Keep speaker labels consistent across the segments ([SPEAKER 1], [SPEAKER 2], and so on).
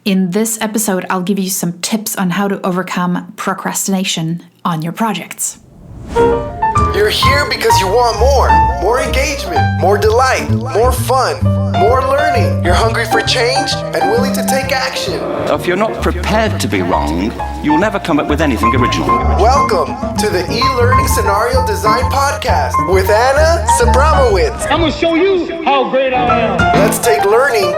[SPEAKER 1] In this episode, I'll give you some tips on how to overcome procrastination on your projects.
[SPEAKER 2] You're here because you want more engagement, more delight, more fun, more learning. You're hungry for change and willing to take action.
[SPEAKER 3] If you're not prepared to be wrong, you'll never come up with anything original.
[SPEAKER 2] Welcome to the E-Learning Scenario Design Podcast with Anna Sabramowitz.
[SPEAKER 4] I'm going to show you how great I am.
[SPEAKER 2] Let's take learning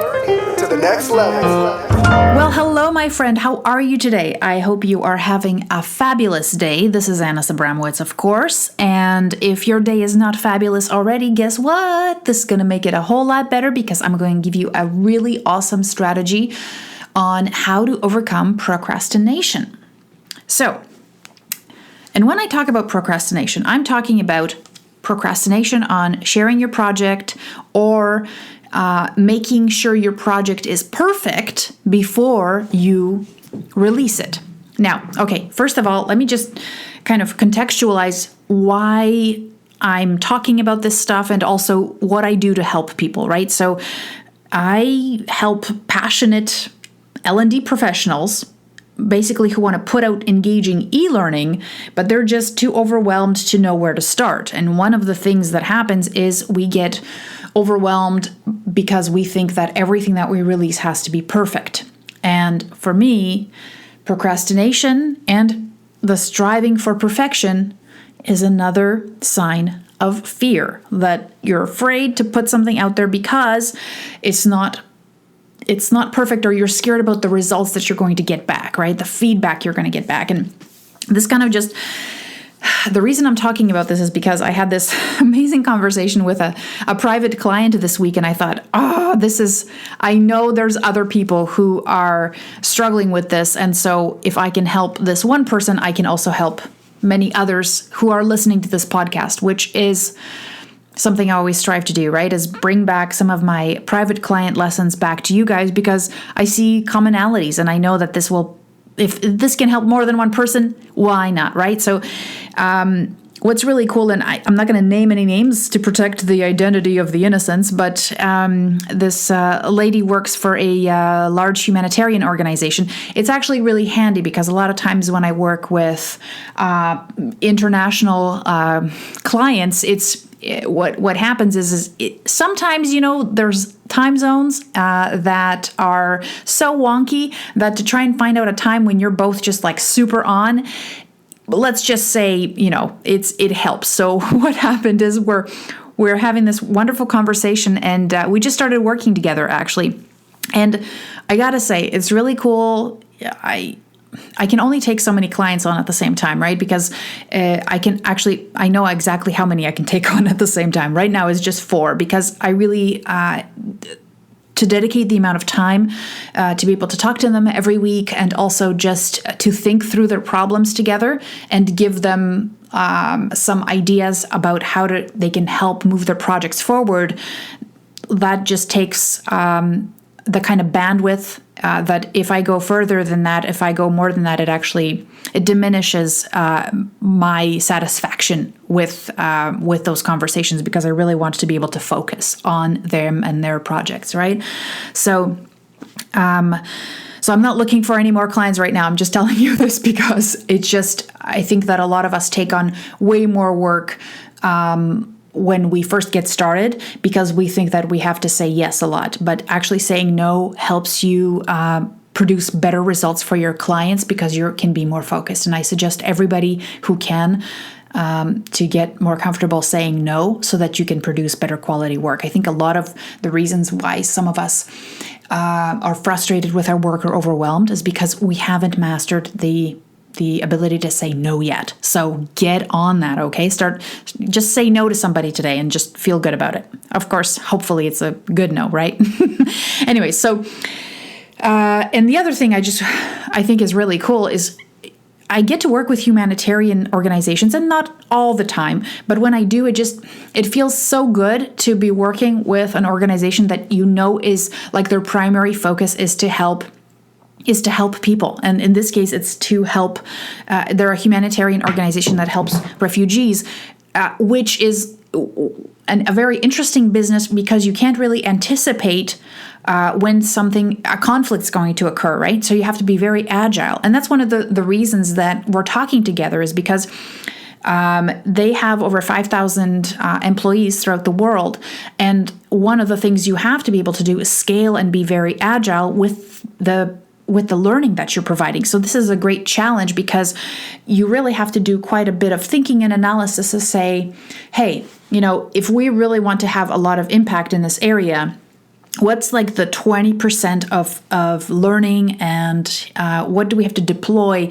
[SPEAKER 2] to the next level.
[SPEAKER 1] Well, hello, my friend. How are you today? I hope you are having a fabulous day. This is Anna Sabramowitz, of course. And if your day is not fabulous already, guess what? This is going to make it a whole lot better because I'm going to give you a really awesome strategy on how to overcome procrastination. So, and when I talk about procrastination, I'm talking about procrastination on sharing your project or making sure your project is perfect before you release it. Now, okay, first of all, let me just kind of contextualize why I'm talking about this stuff and also what I do to help people, right? So I help passionate L&D professionals, basically who want to put out engaging e-learning, but they're just too overwhelmed to know where to start. And one of the things that happens is we get overwhelmed because we think that everything that we release has to be perfect. And for me, procrastination and the striving for perfection is another sign of fear, that you're afraid to put something out there because it's not perfect, or you're scared about the results that you're going to get back, right? The feedback you're going to get back. And this kind of just, the reason I'm talking about this is because I had this amazing conversation with a private client this week, and I thought, I know there's other people who are struggling with this, and so if I can help this one person, I can also help many others who are listening to this podcast, which is something I always strive to do, right? Is bring back some of my private client lessons back to you guys because I see commonalities, and I know that if this can help more than one person, why not, right? So what's really cool, and I'm not going to name any names to protect the identity of the innocents, but this lady works for a large humanitarian organization. It's actually really handy because a lot of times when I work with international clients, what happens is sometimes, there's time zones that are so wonky that to try and find out a time when you're both just like super on, let's just say, it helps. So what happened is we're having this wonderful conversation, and we just started working together actually. And I gotta say, it's really cool. I can only take so many clients on at the same time, right? Because I know exactly how many I can take on at the same time. Right now is just 4 because I really, to dedicate the amount of time to be able to talk to them every week and also just to think through their problems together and give them some ideas about how they can help move their projects forward. That just takes the kind of bandwidth that if I go further than that, if I go more than that, it diminishes my satisfaction with those conversations because I really want to be able to focus on them and their projects, right? So I'm not looking for any more clients right now. I'm just telling you this because I think that a lot of us take on way more work when we first get started because we think that we have to say yes a lot, but actually saying no helps you produce better results for your clients because you can be more focused. And I suggest everybody who can to get more comfortable saying no so that you can produce better quality work. I think a lot of the reasons why some of us are frustrated with our work or overwhelmed is because we haven't mastered the ability to say no yet. So get on that, okay? Just say no to somebody today and just feel good about it. Of course, hopefully it's a good no, right? Anyway, so, and the other thing I think is really cool is I get to work with humanitarian organizations, and not all the time, but when I do, it feels so good to be working with an organization that is like their primary focus is to help people. And in this case, it's to help, they're a humanitarian organization that helps refugees, which is a very interesting business because you can't really anticipate when a conflict's going to occur, right? So you have to be very agile. And that's one of the reasons that we're talking together, is because they have over 5,000 employees throughout the world. And one of the things you have to be able to do is scale and be very agile with the learning that you're providing. So this is a great challenge, because you really have to do quite a bit of thinking and analysis to say, hey, if we really want to have a lot of impact in this area, what's like the 20% of learning, and what do we have to deploy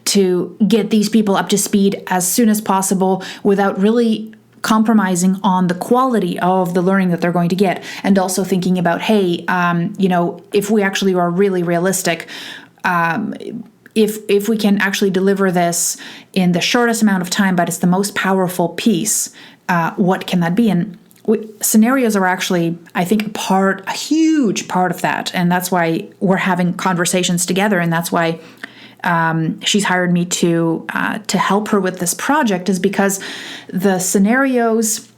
[SPEAKER 1] to get these people up to speed as soon as possible without really compromising on the quality of the learning that they're going to get? And also thinking about, hey, if we actually are really realistic, if we can actually deliver this in the shortest amount of time, but it's the most powerful piece, what can that be? And scenarios are actually, I think, a huge part of that. And that's why we're having conversations together. And that's why she's hired me to help her with this project, is because the scenarios,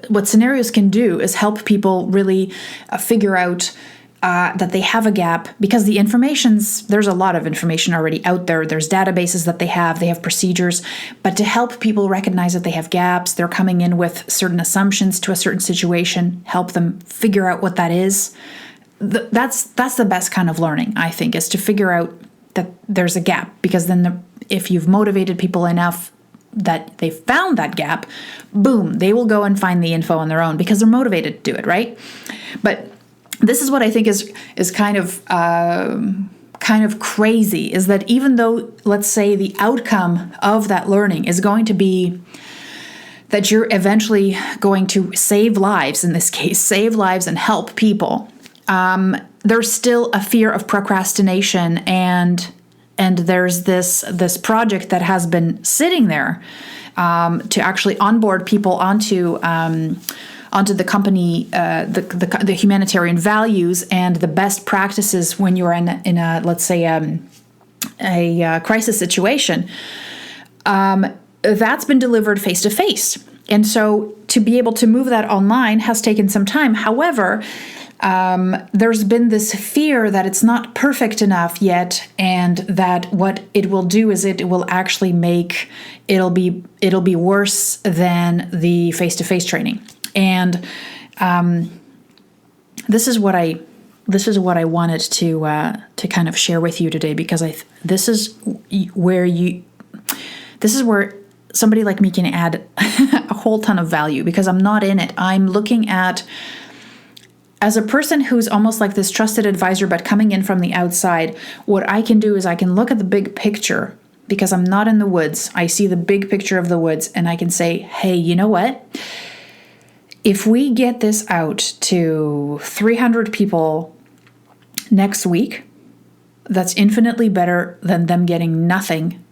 [SPEAKER 1] what scenarios can do is help people really figure out that they have a gap, because there's a lot of information already out there. There's databases that they have procedures, but to help people recognize that they have gaps, they're coming in with certain assumptions to a certain situation, help them figure out what that is. That's the best kind of learning, I think, is to figure out that there's a gap, because then if you've motivated people enough that they found that gap, boom, they will go and find the info on their own because they're motivated to do it, right? But this is what I think is kind of crazy, is that even though, let's say, the outcome of that learning is going to be that you're eventually going to save lives, in this case, save lives and help people, there's still a fear of procrastination, and there's this project that has been sitting there to actually onboard people onto the company, the humanitarian values and the best practices when you're in a let's say a crisis situation. That's been delivered face to face, and so to be able to move that online has taken some time. However, there's been this fear that it's not perfect enough yet, and that what it will do is it will actually it'll be worse than the face-to-face training. And this is what I wanted to kind of share with you today, because this is where somebody like me can add a whole ton of value, because I'm not in it. I'm looking at, as a person who's almost like this trusted advisor, but coming in from the outside, what I can do is I can look at the big picture, because I'm not in the woods. I see the big picture of the woods, and I can say, hey, you know what? If we get this out to 300 people next week, that's infinitely better than them getting nothing,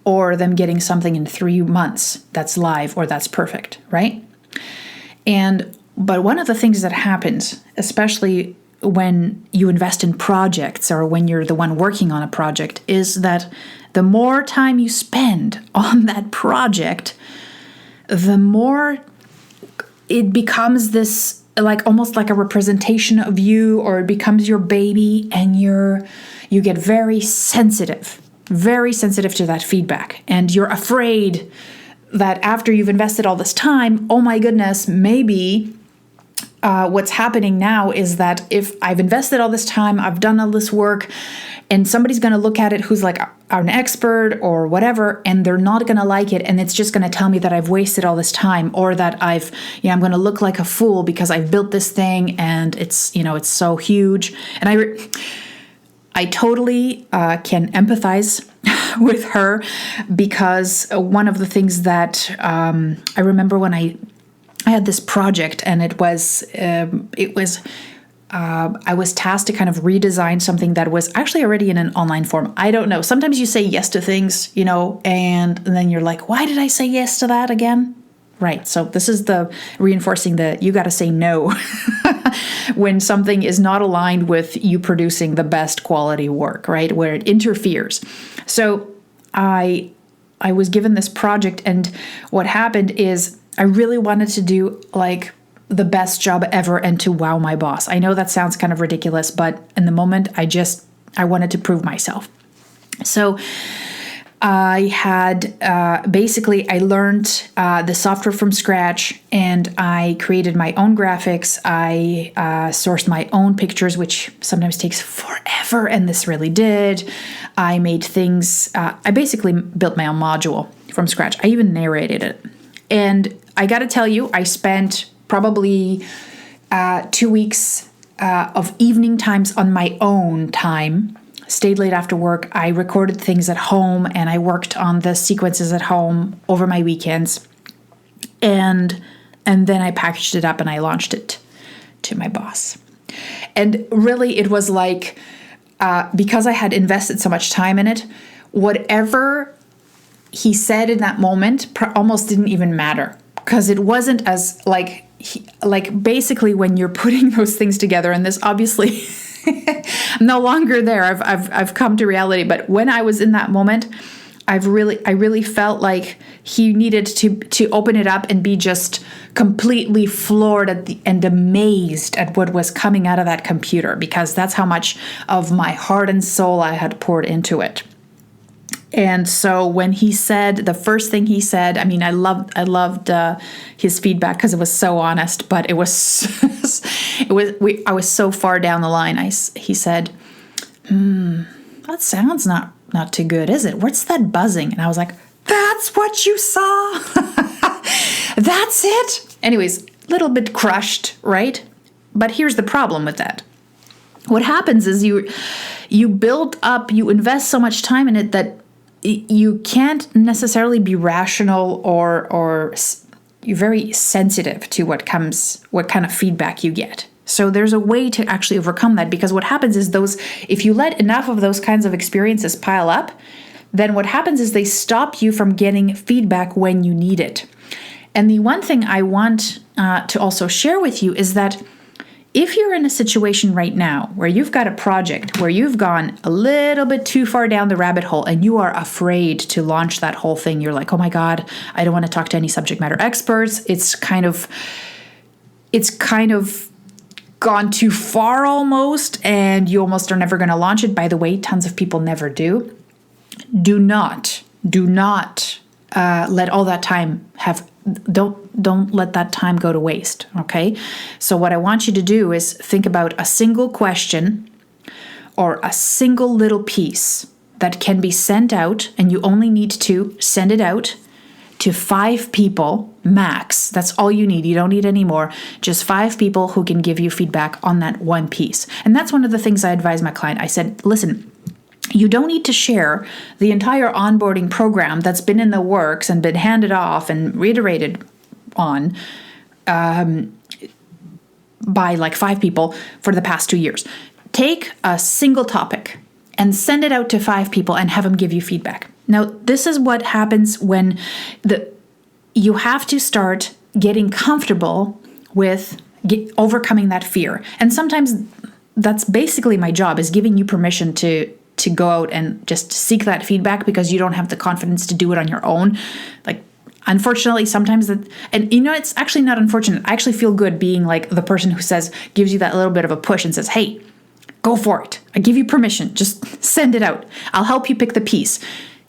[SPEAKER 1] or them getting something in 3 months that's live or that's perfect, right? But one of the things that happens, especially when you invest in projects or when you're the one working on a project, is that the more time you spend on that project, the more it becomes this, like almost like a representation of you, or it becomes your baby, and you get very sensitive to that feedback. And you're afraid that after you've invested all this time, oh my goodness, maybe what's happening now is that if I've invested all this time, I've done all this work, and somebody's going to look at it who's like an expert or whatever, and they're not going to like it, and it's just going to tell me that I've wasted all this time, or that I'm going to look like a fool because I've built this thing and it's so huge. And I totally can empathize with her, because one of the things that I remember when I had this project, and I was tasked to kind of redesign something that was actually already in an online form. I don't know. Sometimes you say yes to things, and then you're like, why did I say yes to that again? Right. So this is the reinforcing that you got to say no when something is not aligned with you producing the best quality work, right? Where it interferes. So I was given this project, and what happened is I really wanted to do like the best job ever and to wow my boss. I know that sounds kind of ridiculous, but in the moment, I wanted to prove myself. So I had basically, I learned the software from scratch, and I created my own graphics. I sourced my own pictures, which sometimes takes forever, and this really did. I made things, I basically built my own module from scratch. I even narrated it. And I got to tell you, I spent probably 2 weeks of evening times on my own time. Stayed late after work. I recorded things at home, and I worked on the sequences at home over my weekends. And then I packaged it up and I launched it to my boss. And really, it was like, because I had invested so much time in it, whatever he said in that moment almost didn't even matter, because it wasn't as like basically when you're putting those things together, and this obviously I'm no longer there. I've come to reality, but when I was in that moment, I really felt like he needed to open it up and be just completely floored and amazed at what was coming out of that computer, because that's how much of my heart and soul I had poured into it. And so when he said, the first thing he said, I mean, I loved his feedback because it was so honest, but I was so far down the line. He said, that sounds not too good, is it? What's that buzzing? And I was like, that's what you saw. That's it. Anyways, a little bit crushed, right? But here's the problem with that. What happens is you build up, you invest so much time in it that you can't necessarily be rational or you're very sensitive to what kind of feedback you get. So there's a way to actually overcome that, because what happens is if you let enough of those kinds of experiences pile up, then what happens is they stop you from getting feedback when you need it. And the one thing I want to also share with you is that if you're in a situation right now where you've got a project where you've gone a little bit too far down the rabbit hole and you are afraid to launch that whole thing, you're like, oh my God, I don't want to talk to any subject matter experts. It's kind of gone too far almost, and you almost are never going to launch it. By the way, tons of people never do. Do not let all that time don't let that time go to waste, okay? So what I want you to do is think about a single question or a single little piece that can be sent out, and you only need to send it out to 5 people max. That's all you need. You don't need any more. Just 5 people who can give you feedback on that one piece. And that's one of the things I advise my client. I said, listen, you don't need to share the entire onboarding program that's been in the works and been handed off and reiterated on by like 5 people for the past 2 years. Take a single topic and send it out to 5 people and have them give you feedback. Now, this is what happens when you have to start getting comfortable with overcoming that fear. And sometimes that's basically my job, is giving you permission to go out and just seek that feedback, because you don't have the confidence to do it on your own. Like, unfortunately, sometimes and it's actually not unfortunate. I actually feel good being like the person who gives you that little bit of a push and says, hey, go for it. I give you permission. Just send it out. I'll help you pick the piece.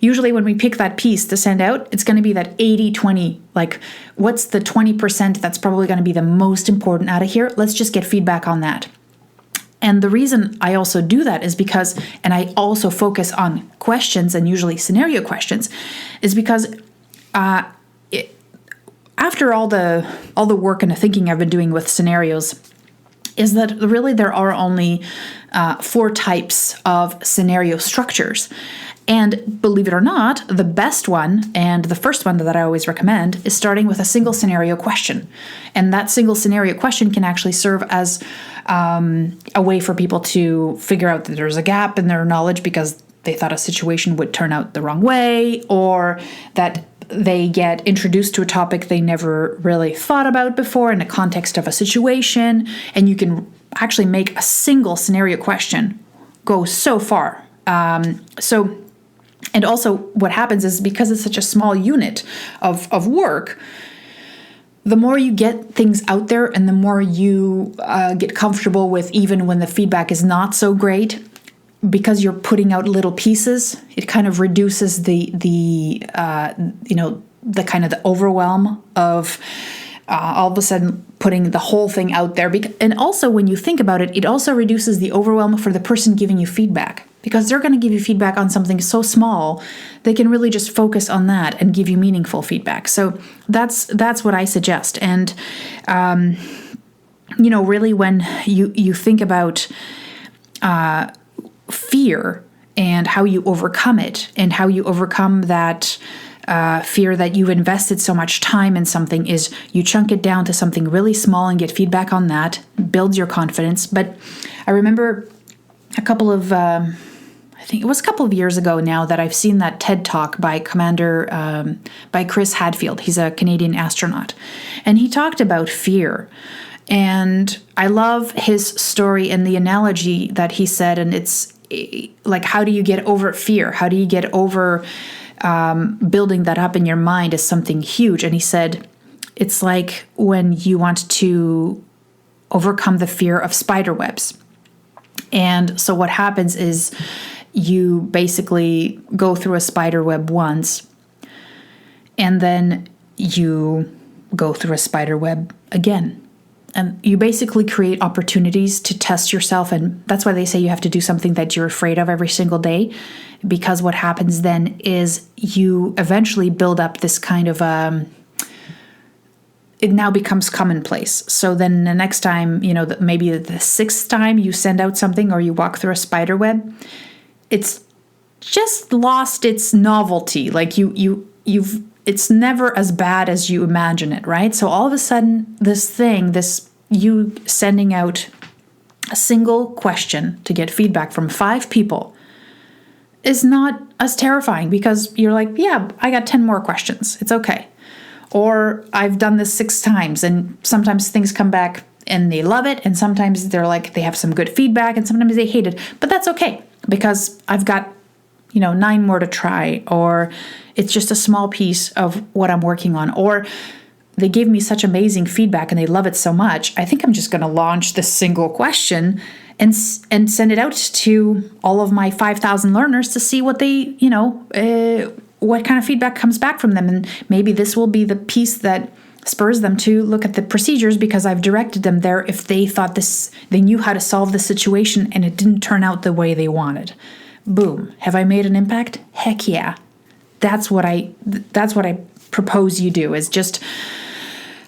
[SPEAKER 1] Usually when we pick that piece to send out, it's going to be that 80-20, like what's the 20% that's probably going to be the most important out of here? Let's just get feedback on that. And the reason I also do that is because, and I also focus on questions and usually scenario questions, is because after all the work and the thinking I've been doing with scenarios, is that really there are only 4 types of scenario structures. And believe it or not, the best one, and the first one that I always recommend, is starting with a single scenario question. And that single scenario question can actually serve as a way for people to figure out that there's a gap in their knowledge because they thought a situation would turn out the wrong way, or that they get introduced to a topic they never really thought about before in the context of a situation. And you can actually make a single scenario question go so far. And also what happens is, because it's such a small unit of work, the more you get things out there and the more you get comfortable with even when the feedback is not so great, because you're putting out little pieces, it kind of reduces the kind of the overwhelm of all of a sudden putting the whole thing out there. And also when you think about it, it also reduces the overwhelm for the person giving you feedback, because they're going to give you feedback on something so small, they can really just focus on that and give you meaningful feedback. So that's what I suggest. And, really when you think about fear and how you overcome it and how you overcome that fear that you've invested so much time in something, is you chunk it down to something really small and get feedback on that, builds your confidence. But I remember a couple of years ago now that I've seen that TED Talk by by Chris Hadfield. He's a Canadian astronaut. And he talked about fear. And I love his story and the analogy that he said. And it's like, how do you get over fear? How do you get over building that up in your mind as something huge? And he said, it's like when you want to overcome the fear of spider webs. And so what happens is you basically go through a spider web once, and then you go through a spider web again. And you basically create opportunities to test yourself. And that's why they say you have to do something that you're afraid of every single day, because what happens then is you eventually build up this kind of it now becomes commonplace. So then the next time, maybe the sixth time you send out something or you walk through a spider web, it's just lost its novelty. Like it's never as bad as you imagine it, right? So all of a sudden, you sending out a single question to get feedback from 5 people is not as terrifying, because you're like, yeah, I got 10 more questions. It's okay. Or I've done this 6 times, and sometimes things come back and they love it, and sometimes they're like, they have some good feedback, and sometimes they hate it. But that's okay, because I've got 9 more to try, or it's just a small piece of what I'm working on, or they gave me such amazing feedback and they love it so much, I think I'm just going to launch this single question and send it out to all of my 5,000 learners to see what they, what kind of feedback comes back from them. And maybe this will be the piece that spurs them to look at the procedures, because I've directed them there if they thought they knew how to solve the situation and it didn't turn out the way they wanted. Boom. Have I made an impact? Heck yeah. That's what I propose you do, is just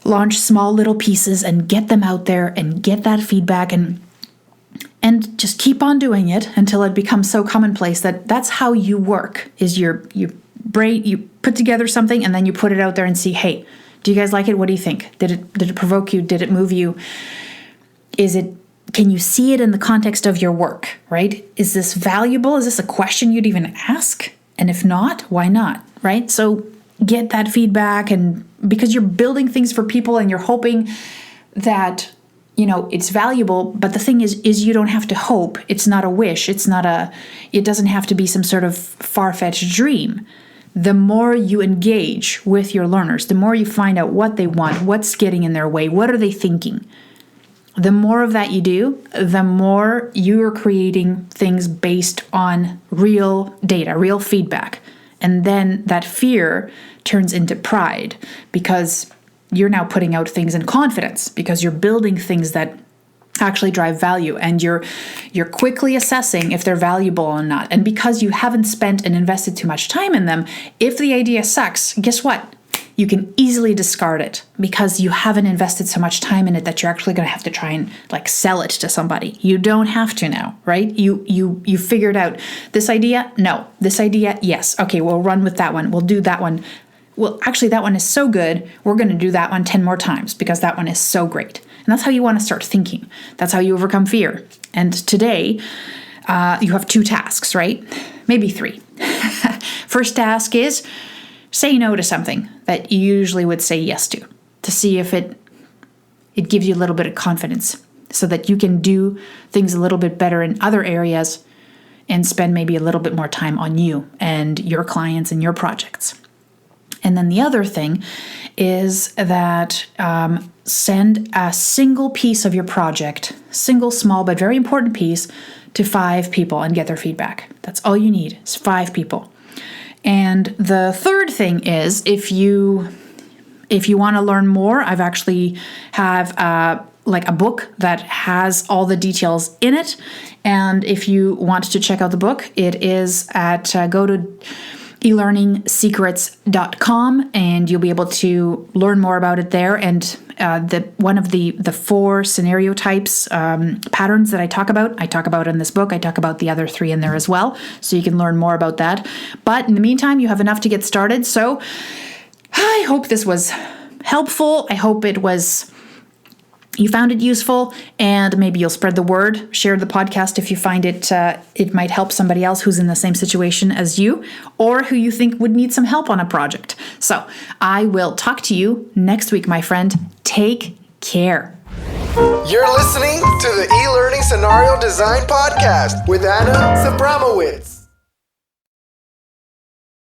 [SPEAKER 1] launch small little pieces and get them out there and get that feedback, and just keep on doing it until it becomes so commonplace that that's how you work. Is your brain, you put together something and then you put it out there and see, hey, do you guys like it? What do you think? Did it provoke you? Did it move you? Can you see it in the context of your work, right? Is this valuable? Is this a question you'd even ask? And if not, why not, right? So get that feedback, and because you're building things for people and you're hoping that, it's valuable. But the thing is you don't have to hope. It's not a wish. It doesn't have to be some sort of far-fetched dream. The more you engage with your learners, the more you find out what they want, what's getting in their way, what are they thinking. The more of that you do, the more you're creating things based on real data, real feedback. And then that fear turns into pride, because you're now putting out things in confidence, because you're building things that actually drive value, and you're quickly assessing if they're valuable or not. And because you haven't spent and invested too much time in them, if the idea sucks, guess what? You can easily discard it, because you haven't invested so much time in it that you're actually going to have to try and sell it to somebody. You don't have to now, right? You figured out this idea. No, this idea. Yes. Okay. We'll run with that one. We'll do that one. Well, actually that one is so good. We're going to do that one 10 more times because that one is so great. And that's how you want to start thinking. That's how you overcome fear. And today you have 2 tasks, right? Maybe 3. First task is say no to something that you usually would say yes to see if it gives you a little bit of confidence, so that you can do things a little bit better in other areas and spend maybe a little bit more time on you and your clients and your projects. And then the other thing is that send a single piece of your project, single, small, but very important piece, to 5 people and get their feedback. That's all you need, is 5 people. And the third thing is, if you want to learn more, I've actually have like a book that has all the details in it. And if you want to check out the book, it is at go to elearningsecrets.com, and you'll be able to learn more about it there. And one of the 4 scenario types, patterns that I talk about in this book. I talk about the other 3 in there as well, so you can learn more about that. But in the meantime, you have enough to get started. So I hope this was helpful. I hope you found it useful, and maybe you'll spread the word. Share the podcast if you find it might help somebody else who's in the same situation as you, or who you think would need some help on a project. So I will talk to you next week, my friend. Take care.
[SPEAKER 2] You're listening to the E-Learning Scenario Design Podcast with Anna Sabramowitz.